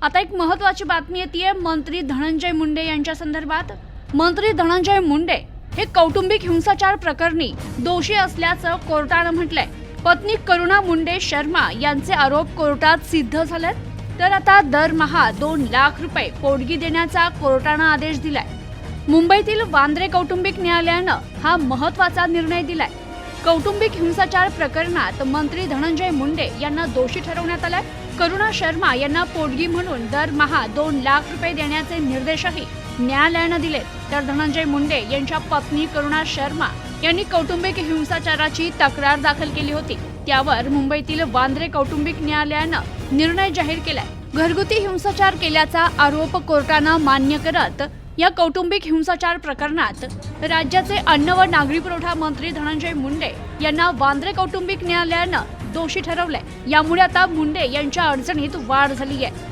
आता एक महत्त्वाची बातमी येते मंत्री धनंजय मुंडे यांच्या संदर्भात। मंत्री धनंजय मुंडे हे कौटुंबिक हिंसाचार प्रकरणी दोषी असल्याचं कोर्टानं म्हटलंय। पत्नी करुणा मुंडे शर्मा यांचे आरोप कोर्टात सिद्ध झालेत, तर आता दरमहा 2 लाख रुपये पोटगी देण्याचा कोर्टानं आदेश दिलाय। मुंबईतील वांद्रे कौटुंबिक न्यायालयानं हा महत्त्वाचा निर्णय दिलाय। कौटुंबिक हिंसाचार प्रकरणात मंत्री धनंजय मुंडे यांना दोषी ठरवण्यात आलाय। करुणा शर्मा यांना पोटगी म्हणून दरमहा 2 लाख रुपये देण्याचे निर्देशही न्यायालयानं दिले। तर धनंजय मुंडे यांच्या पत्नी करुणा शर्मा यांनी कौटुंबिक हिंसाचाराची तक्रार दाखल केली होती, त्यावर मुंबईतील वांद्रे कौटुंबिक न्यायालयानं निर्णय जाहीर केलाय। घरगुती हिंसाचार केल्याचा आरोप कोर्टानं मान्य करत या कौटुंबिक हिंसाचार प्रकरणात राज्याचे अन्न व नागरी पुरवठा मंत्री धनंजय मुंडे यांना वांद्रे कौटुंबिक न्यायालयानं दोषी ठरवलंय। यामुळे आता मुंडे यांच्या अडचणीत वाढ झाली आहे।